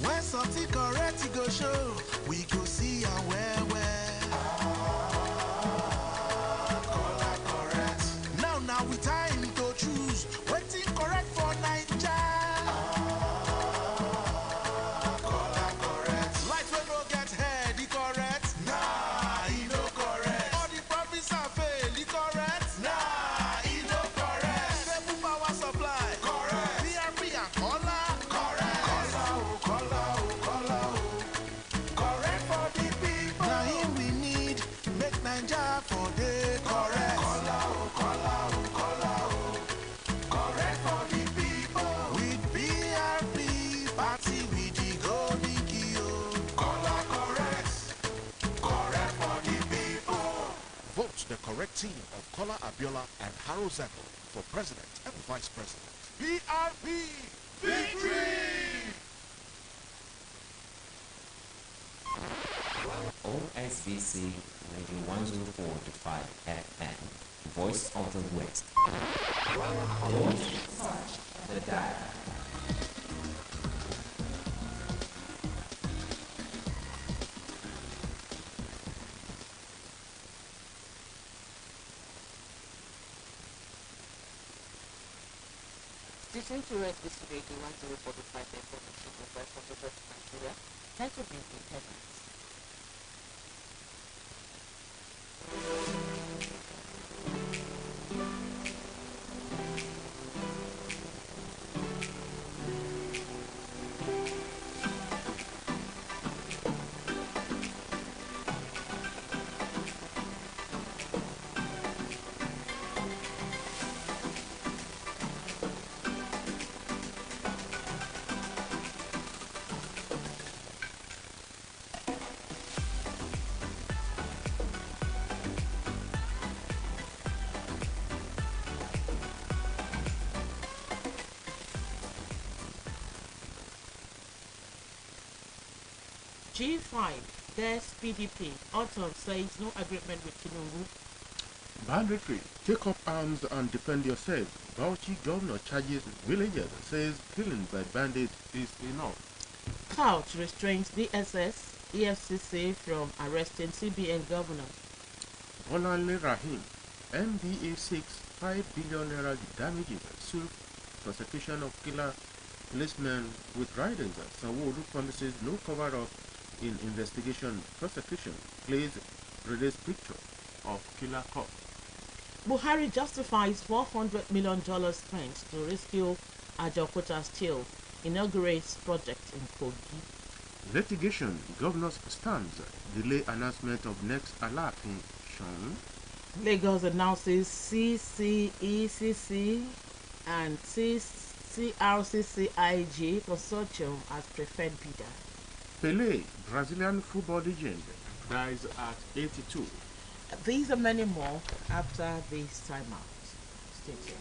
When something correct to go show, we go see and well. Color correct. Now we time to choose. Waiting correct for Naija. Color correct. Light when no get head, the correct. Nah, he no correct. All the prophets are fail, the correct. Nah, he no correct. Stable power supply. Correct. PRP and color. Correct. Color. Correct for the people. Now here we need make Naija for the correct. Color. Correct for the people. With PRP party with the golden key. Color correct. Correct for the people. Vote the correct team of Kola Abiola and Haro Zeko for president and vice president. PRP victory! Osbc Radio 104.5 FM, Voice of the West. Don't touch the dial. Listen to Osbc Radio 104.5 FM, the Voice of the West Nigeria. Time to bring in headlines. G5, there's PDP. Autumn says no agreement with Tinubu. Banditry, take up arms and defend yourself. Bauchi governor charges villagers, says killing by bandits is enough. Couch restrains DSS, EFCC from arresting CBN governor. Bolanle Rahim, MDA seeks 5 billion naira damages, suit prosecution of killer policemen with ridings. Sanwo-Olu promises no cover-up in investigation prosecution. Please release picture of killer cop. Buhari justifies $400 million spent to rescue Ajokota steel, inaugurates project in Kogi. Litigation, governor's stands, delay announcement of next election. Lagos announces CCECC and CRCCIG consortium as preferred bidder. Pelé, Brazilian football legend, dies at 82. These and many more after this timeout. Stay tuned.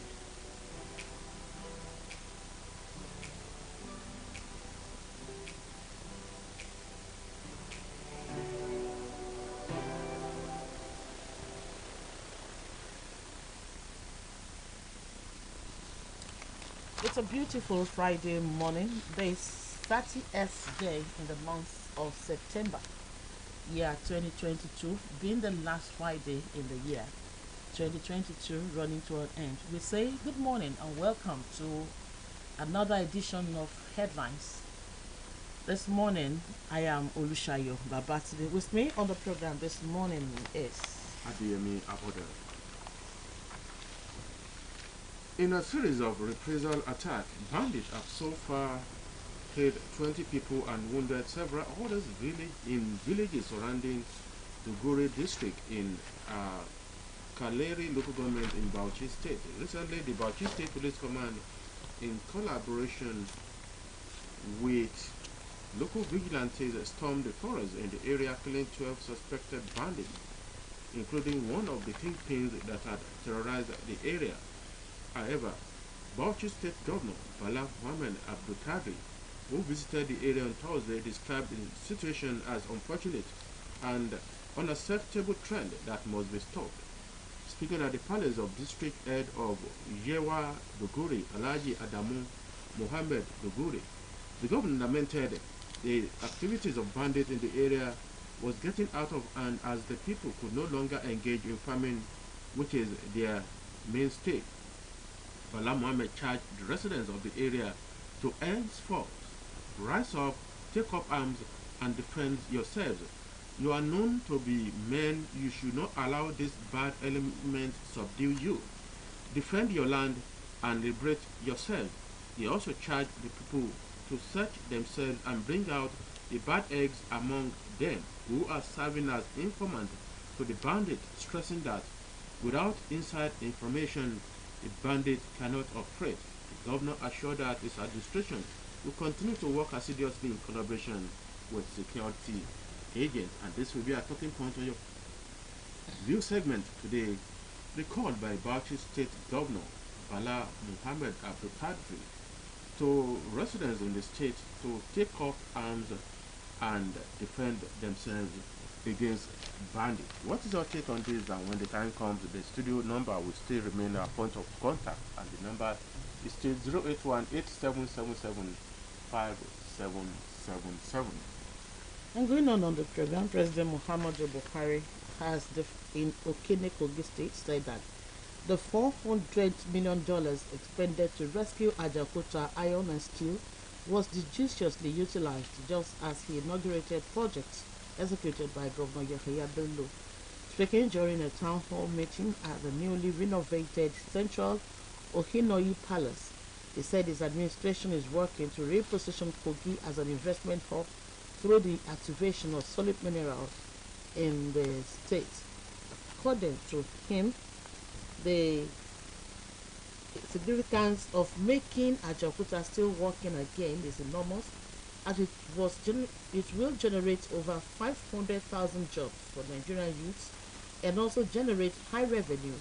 It's a beautiful Friday morning. This 30th day in the month of September, year 2022, being the last Friday in the year 2022 running to an end. We say good morning and welcome to another edition of Headlines. This morning, I am Olushayo Babatide. With me on the program this morning is Adeyemi Aboda. In a series of reprisal attacks, bandits have so far killed 20 people and wounded several others in villages surrounding the Gure district in Kaleri local government in Bauchi State. Recently, the Bauchi State Police Command, in collaboration with local vigilantes, stormed the forest in the area, killing 12 suspected bandits, including one of the kingpins that had terrorized the area. However, Bauchi State Governor Bala Mohammed Abdul Kadri, who visited the area on Thursday, described the situation as unfortunate and unacceptable trend that must be stopped. Speaking at the palace of district head of Yewa Doguri, Alhaji Adamu Mohammed Doguri, the governor lamented The activities of bandits in the area was getting out of hand as the people could no longer engage in farming, which is their mainstay. Bala Mohammed charged the residents of the area to henceforth rise up, take up arms, and defend yourselves. You are known to be men. You should not allow this bad element subdue you. Defend your land and liberate yourself. He also charged the people to search themselves and bring out the bad eggs among them who are serving as informants to the bandit, stressing that without inside information, the bandit cannot operate. The governor assured that his administration will continue to work assiduously in collaboration with security agents. And this will be a talking point on your view segment today, recalled by Bauchi State Governor Bala Muhammad Abdul Qadri to residents in the state to take up arms and defend themselves against bandits. What is your take on this? And when the time comes, the studio number will still remain a point of contact, and the number is still 081-8777-5777. And going on the program, President Muhammadu Buhari has in Okene, Kogi State, said that the $400 million expended to rescue Ajaokuta iron and steel was judiciously utilized, just as he inaugurated projects executed by Governor Yahya Bello. Speaking during a town hall meeting at the newly renovated Central Ohinoi Palace, he said his administration is working to reposition Kogi as an investment hub through the activation of solid minerals in the state. According to him, the significance of making Ajaokuta still working again is enormous, as it will generate over 500,000 jobs for Nigerian youths and also generate high revenue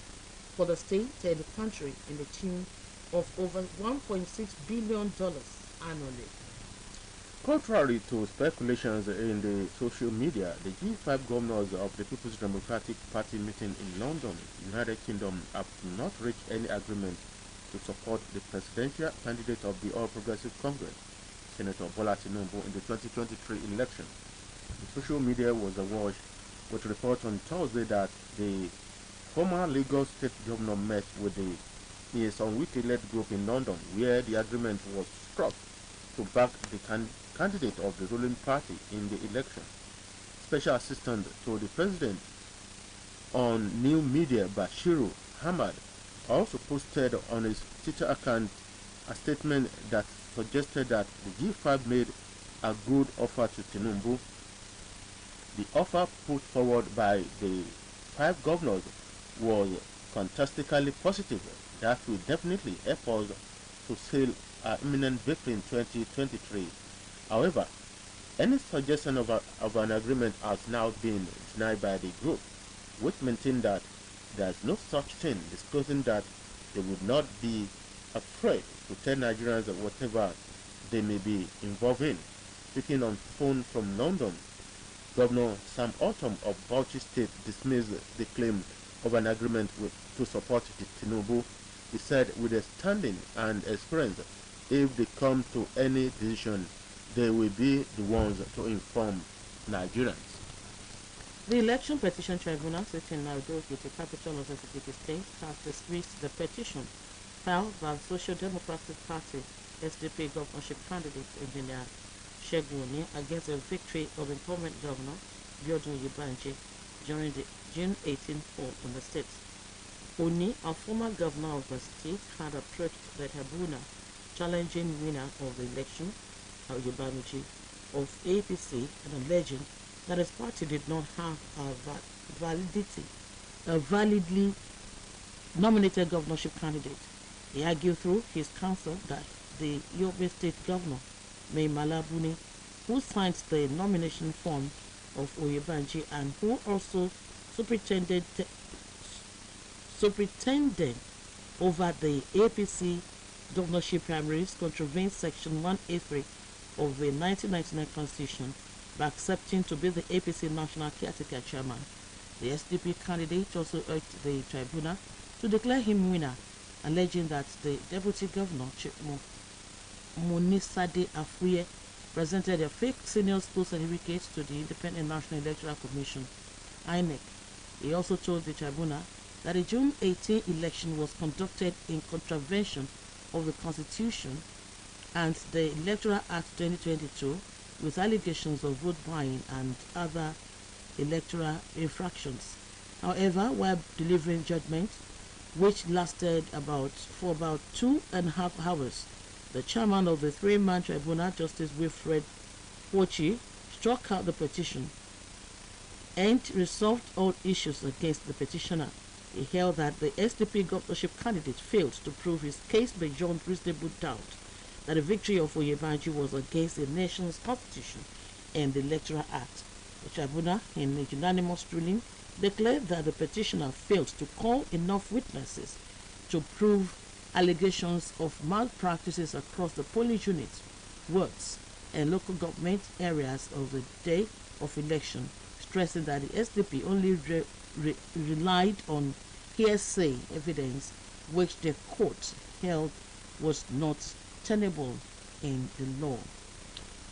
for the state and the country in the tune of over $1.6 billion annually. Contrary to speculations in the social media, the G5 governors of the People's Democratic Party meeting in London, United Kingdom, have not reached any agreement to support the presidential candidate of the All Progressive Congress, Senator Bola Tinubu, in the 2023 election. The social media was awash with reports on Thursday that the former Lagos State governor met with the Nyesom Wike-led group in London, where the agreement was struck to back the candidate of the ruling party in the election. Special Assistant to the President on New Media, Bashiru Hamad, also posted on his Twitter account a statement that suggested that the G5 made a good offer to Tinubu. The offer put forward by the 5 governors was fantastically positive. That will definitely help us to seal our imminent victory in 2023. However, any suggestion of an agreement has now been denied by the group, which maintained that there is no such thing, disclosing that they would not be afraid to tell Nigerians whatever they may be involved in. Speaking on phone from London, Governor Sam Autumn of Bauchi State dismissed the claim of an agreement to support the Tinubu. He said, with their standing and experience, if they come to any decision, they will be the ones to inform Nigerians. The Election Petition Tribunal sitting in Nairobi, the capital of Osbc State, has dismissed the petition filed by the Social Democratic Party SDP governorship candidate Engineer Segun Oni against the victory of incumbent governor Biodun Oyebanje during the June 18 poll in the state. Oni, a former governor of the state, had approached the tribunal challenging winner of the election, Oyebanje of APC, and alleging that his party did not have a validly nominated governorship candidate. He argued through his counsel that the Yobe State Governor, Mai Malabuni, who signed the nomination form of Oyebanje and who also superintended over the APC governorship primaries, contravened Section 183 of the 1999 Constitution by accepting to be the APC National Caretaker Chairman. The SDP candidate also urged the tribunal to declare him winner, alleging that the Deputy Governor, Munisade Afuye, presented their fake senior school certificates to the Independent National Electoral Commission, INEC. He also told the tribunal that the June 18 election was conducted in contravention of the Constitution and the Electoral Act 2022 with allegations of vote buying and other electoral infractions. However, while delivering judgment, which lasted for about 2.5 hours, the chairman of the three-man tribunal, Justice Wilfred Wochi, struck out the petition and resolved all issues against the petitioner. He held that the SDP governorship candidate failed to prove his case beyond reasonable doubt that the victory of Oyebanji was against the nation's constitution and the Electoral Act. The tribunal, in a unanimous ruling, declared that the petitioner failed to call enough witnesses to prove allegations of malpractices across the polling units, wards, and local government areas of the day of election, stressing that the SDP only relied on hearsay evidence which the court held was not tenable in the law.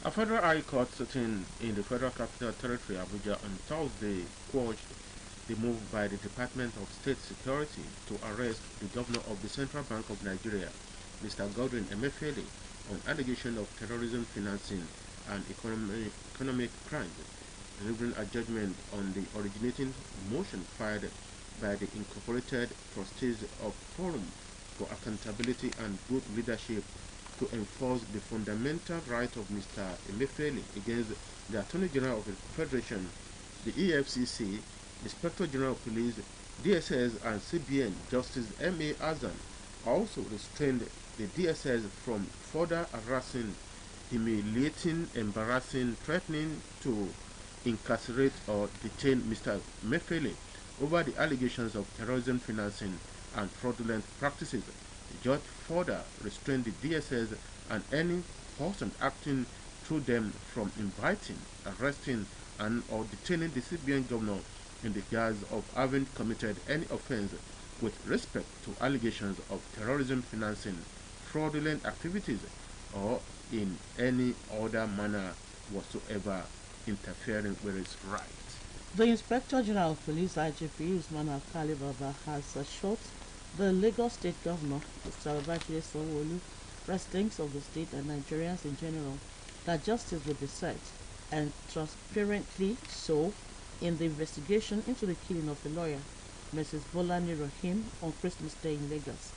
A federal high court sitting in the Federal Capital Territory, Abuja, on Thursday quashed the move by the Department of State Security to arrest the governor of the Central Bank of Nigeria, Mr. Godwin Emefiele, on allegation of terrorism financing and economic crimes, delivering a judgment on the originating motion filed by the Incorporated Trustees of Forum for Accountability and Good Leadership to enforce the fundamental right of Mr. Emefiele against the Attorney General of the Federation, the EFCC, Inspector General of Police, DSS, and CBN Justice M.A. Azan also restrained the DSS from further harassing, humiliating, embarrassing, threatening to incarcerate or detain Mr. Emefiele over the allegations of terrorism financing and fraudulent practices. The judge further restrained the DSS and any person acting through them from inviting, arresting, and or detaining the CBN governor in the guise of having committed any offense with respect to allegations of terrorism financing, fraudulent activities, or in any other manner whatsoever interfering with his rights. The Inspector General of Police, IGP Usman Alkali Baba, has assured the Lagos State Governor, Mr. Babajide Sanwo-Olu, residents of the state and Nigerians in general, that justice will be served, and transparently so, in the investigation into the killing of a lawyer, Mrs. Bolani Rahim, on Christmas Day in Lagos.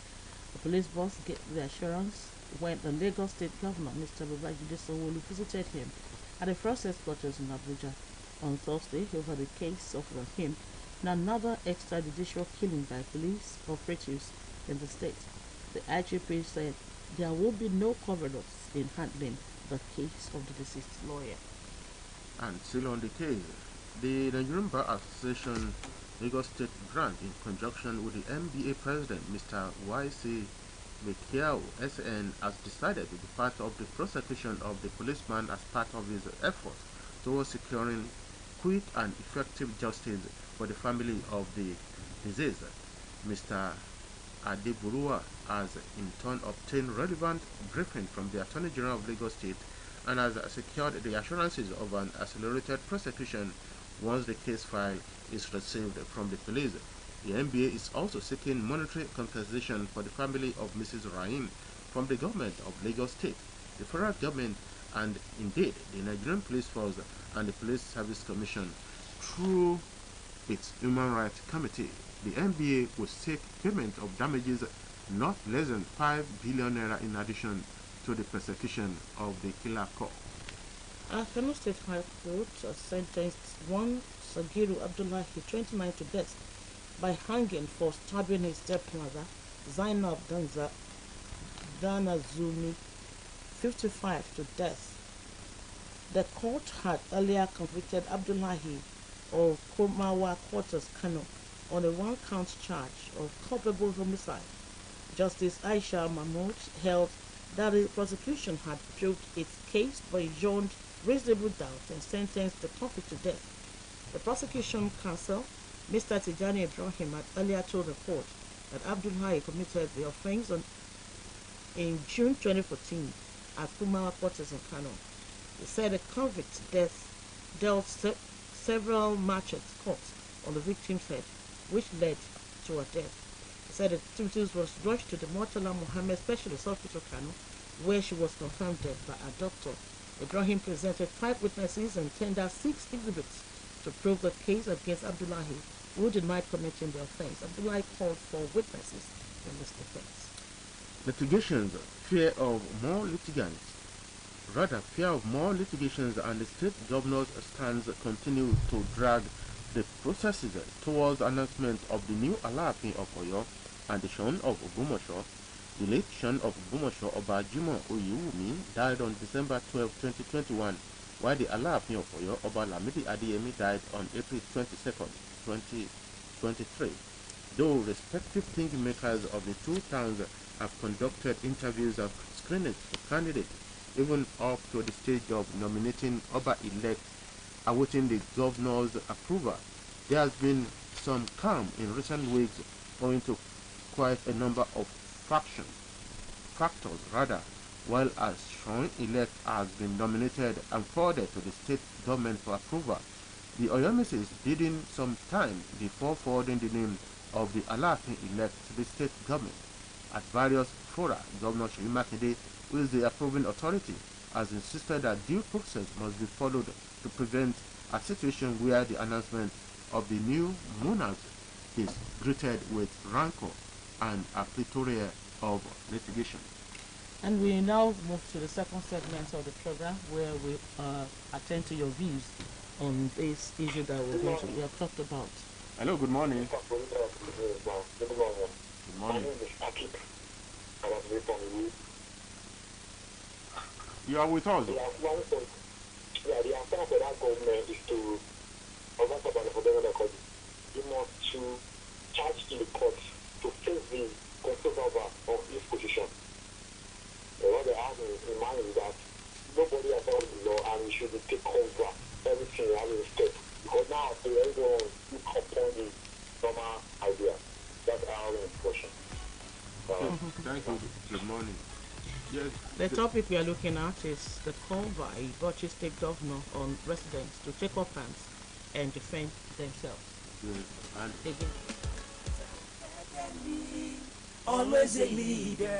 The police boss gave the assurance when the Lagos State Governor, Mr. Babajide Sanwo-Olu, visited him at the first headquarters in Abuja on Thursday over the case of Rahim and another extrajudicial killing by police operatives in the state. The IGP said there will be no cover-ups in handling the case of the deceased lawyer. And still on the case, the Nigerian Bar Association Lagos State Branch, in conjunction with the NBA President, Mr. Y.C. Mekiao SN, has decided to be part of the prosecution of the policeman as part of his efforts towards securing quick and effective justice for the family of the deceased. Mr. Adeburua has in turn obtained relevant briefing from the Attorney General of Lagos State and has secured the assurances of an accelerated prosecution once the case file is received from the police. The NBA is also seeking monetary compensation for the family of Mrs. Rahim from the government of Lagos State, the federal government, and indeed the Nigerian Police Force and the Police Service Commission through its Human Rights Committee. The NBA will seek payment of damages not less than 5 billion naira in addition to the prosecution of the killer cop. Kano State High Court sentenced one Sagiru Abdullahi, 29, to death by hanging for stabbing his stepmother, Zainab Danazumi, 55, to death. The court had earlier convicted Abdullahi of Komawa Quarters, Kano, on a one-count charge of culpable homicide. Justice Aisha Mahmood held that the prosecution had proved its case beyond reasonable doubt and sentenced the culprit to death. The prosecution counsel, Mr. Tijani Ibrahim, had earlier told the court that Abdullahi committed the offense in June 2014 at Kumawa Quarters in Kano. He said a convict death dealt several machetes cut on the victim's head, which led to her death. He said the activities was rushed to the Murtala Mohammed Specialist Hospital, Kano, where she was confirmed dead by a doctor. Ibrahim presented 5 witnesses and tendered 6 exhibits to prove the case against Abdullahi, who denied committing the offense. Abdullahi called for witnesses in this defense. Litigations, fear of more litigants. Rather, fear of more litigations and the state governor's stance continue to drag the processes towards announcement of the new Alaafin of Oyo and the Shon of Ogumosho. The late Shon of Ogumosho, Oba Jimoh Oyewumi, died on December 12, 2021, while the Alaafin of Oyo, Oba Lamidi Adeyemi, died on April 22, 2023. Though respective kingmakers of the two towns have conducted interviews and screenings for candidates, even up to the stage of nominating Oba-elect, awaiting the governor's approval. There has been some calm in recent weeks owing to quite a number of factors, while as Shon-elect has been nominated and forwarded to the state government for approval. The Oyomese is bidding some time before forwarding the name of the Alaafin-elect to the state government. At various fora, Governor Seyi Makinde, who is the approving authority, has insisted that due process must be followed to prevent a situation where the announcement of the new monarch is greeted with rancor and a plethora of litigation. And we now move to the second segment of the program where we attend to your views on this issue that we have talked about. Hello, good morning. Good morning. Good My morning. name is Akip. I was with on the You are with us. the answer for that government is to you must to charge to the court to face the controversy of this position. What they have in mind is that nobody has followed the law and we should take over everything as a step. Because now everyone look upon the normal idea. That's our impression. Thank you. Good morning. Yes. The topic we are looking at is the call by Bauchi State Governor on residents to take up arms and defend themselves. And Again. Always a leader.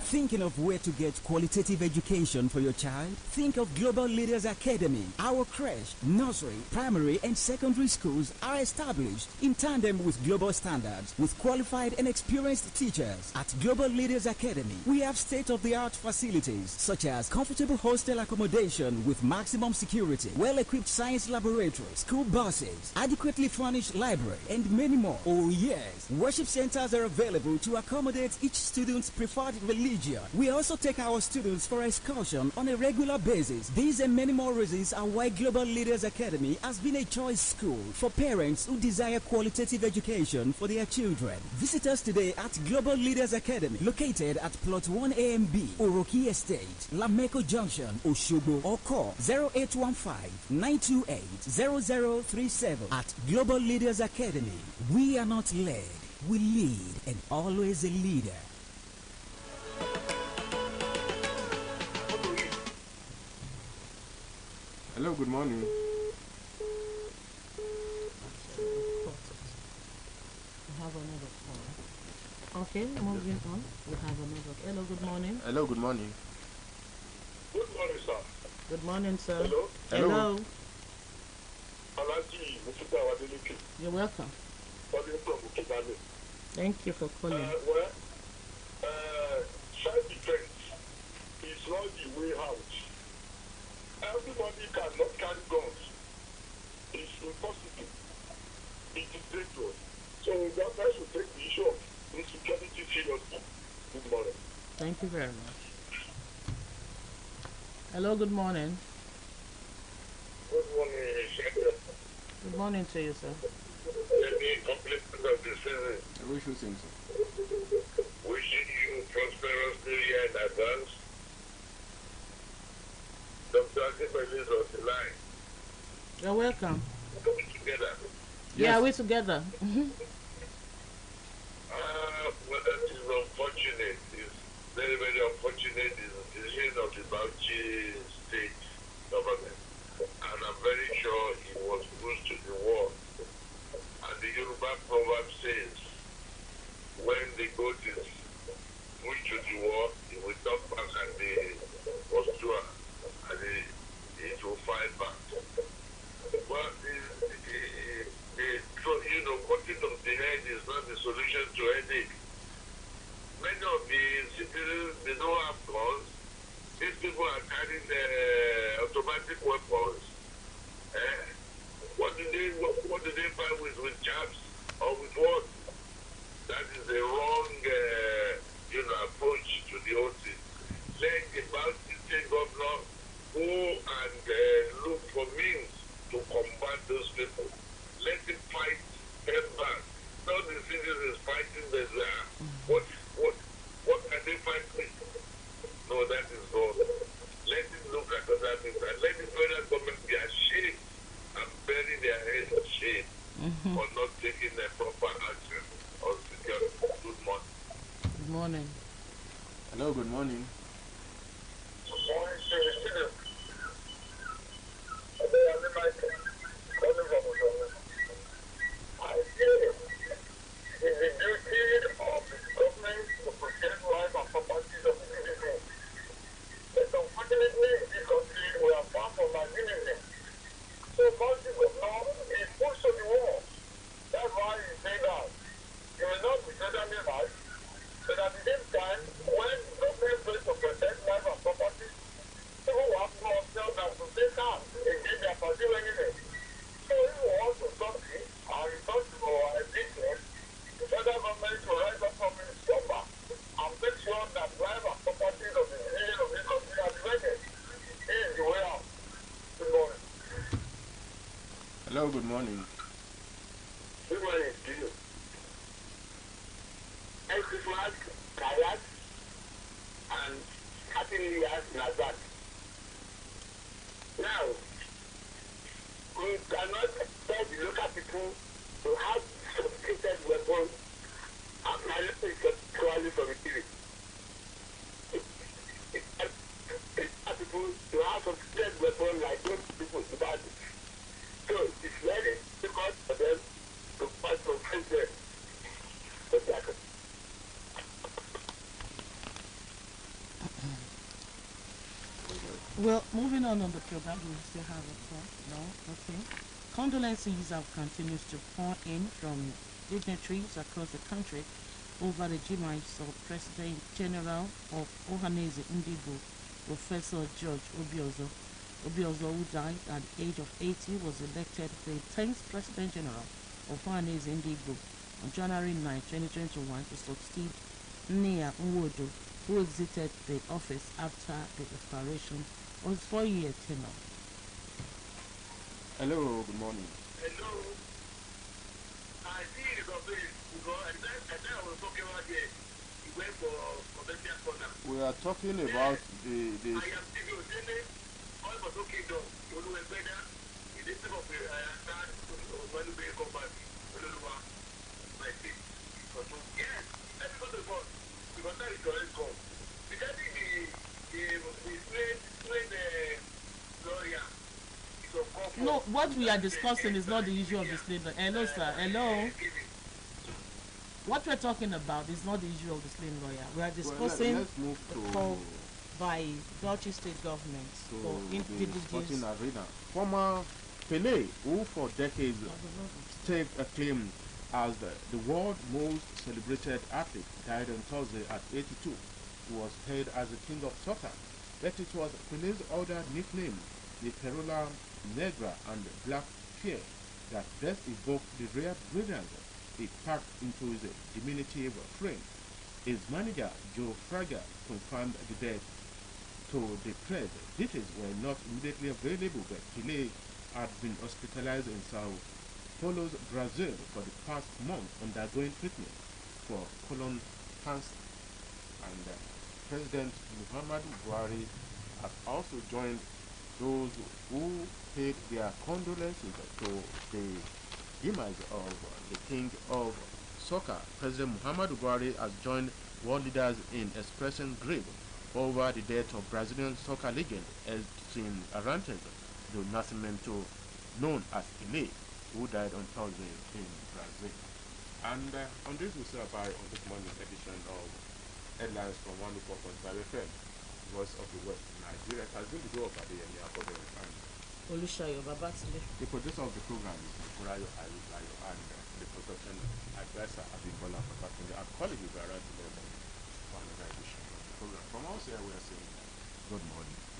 Thinking of where to get qualitative education for your child? Think of Global Leaders Academy. Our creche, nursery, primary, and secondary schools are established in tandem with global standards with qualified and experienced teachers. At Global Leaders Academy, we have state-of-the-art facilities such as comfortable hostel accommodation with maximum security, well-equipped science laboratory, school buses, adequately furnished library, and many more. Oh yes, worship centers are available to accommodate each student's preferred religion. We also take our students for excursion on a regular basis. These and many more reasons are why Global Leaders Academy has been a choice school for parents who desire qualitative education for their children. Visit us today at Global Leaders Academy, located at Plot 1AMB, Oroki Estate, Lameko Junction, Oshobo, or call 0815-928-0037. At Global Leaders Academy, we are not led, we lead, and always a leader. hello, good morning. We have another call. Okay, moving on. We have another. Hello, good morning. Hello, good morning. Good morning, sir. Good morning, sir. Hello. Hello. Alaji Mufita Wadeleke, You're welcome. calling from Ukibale. Thank you for calling. Self-defense is not the way out. Everybody cannot carry guns. It's impossible. It is dangerous. So government should take the issue of insecurity seriously. Good morning. Thank you very much. Hello, good morning. Good morning, Shepherd. Good morning to you, sir. Let me compliment of the season. I wish you think so. Wishing you prosperous New Year in advance. Dr. Akipele is on the line. You're welcome. Coming together. Yeah, we're together. Well, that is unfortunate. It's very, very unfortunate. It's the decision of the Bauchi State fight back. Well, so, cutting of the head is not the solution to headache. Many of the citizens, they don't have guns. These people are carrying automatic weapons. What do they fight with jabs or with what? That is the wrong, approach to the whole thing. Let the Bauchi State governor go and look for means to combat those people. Let him fight them back. Not the citizens fighting them there. What can they fight with? No, that is wrong. Let him look at other things and let the federal government be ashamed and bury their heads in shame for not taking the proper action on security. Good morning. Good morning. Hello, good morning. Good morning to the students. I feel it is the duty of the government to protect life and properties of the citizens. But unfortunately, in this country, we are far from agreement. So much the governor is pushed to the wall. That's why he said that. He will not be totally right. But at the same time, when the government fails to protect life and property, people will have to observe that to take out against their party enemies. So if we want to stop it and return to our business, the federal government to rise up from its slumber and make sure that life and properties of the citizens of this country are defended. This is the way out. Good morning. Hello, good morning. Good morning to you. Thank you for asking Kayat and Happy New Year in advance. Now, we cannot tell the local people to have sophisticated weapons and pilot sexually from the TV. It's people to have sophisticated weapons like those people to buy it. So it's very difficult for them to fight for president. Exactly. Well, moving on the program, we still have a call. No? Okay. Condolences have continued to pour in from dignitaries across the country over the demise of President General of Ohanese Ndigbo, Professor George Obiozo. Obiozo, who died at the age of 80, was elected the 10th President General of Ohanese Ndigbo on January 9, 2021 to succeed Nia Nwodo, who exited the office after the expiration of his 4-year tenure. Hello, good morning. Hello. I see it on this because and then I was talking about he went for convention corner. We are talking about the I am thinking of saying all was okay though. You know better. In this type of start when you come back, my seat. Yes, let's go to the board because that is already gone. Regarding the plain lawyer. No, what we are discussing is not the issue of the slave. Hello, sir. Hello. What we're talking about is not the issue of the slave lawyer. We are discussing let's move the call by Bauchi State government for the sporting individuals. arena. Former Pele, who for decades staked a claim as the world's most celebrated athlete, died on Thursday at 82. He was hailed as the king of soccer, but it was Pele's other nickname, the Perula Negra and Black Fear, that best evoked the rare brilliance he packed into his diminutive frame. His manager, Joe Fraga, confirmed the death to the press. Details were not immediately available, but Pele had been hospitalized in Sao Paulo, Brazil for the past month, undergoing treatment for colon cancer. And President Muhammadu Buhari has also joined those who paid their condolences to the demise of the king of soccer. President Muhammadu Buhari has joined world leaders in expressing grief over the death of Brazilian soccer legend Edson Arantes do Nascimento, known as Pelé, who died on Thursday in Brazil. And on this we say bye on this morning's edition of Headlines from 104.5 FM, Voice of the West, Nigeria. It has been the door of Adeyemi Akodo and Olushayo Babatile. The producer of the program is Murayo Ayubayo, and the production advisor Abimbola Babatunde. Our colleague will be around tomorrow morning for another edition of the program. From us here, we are saying good morning.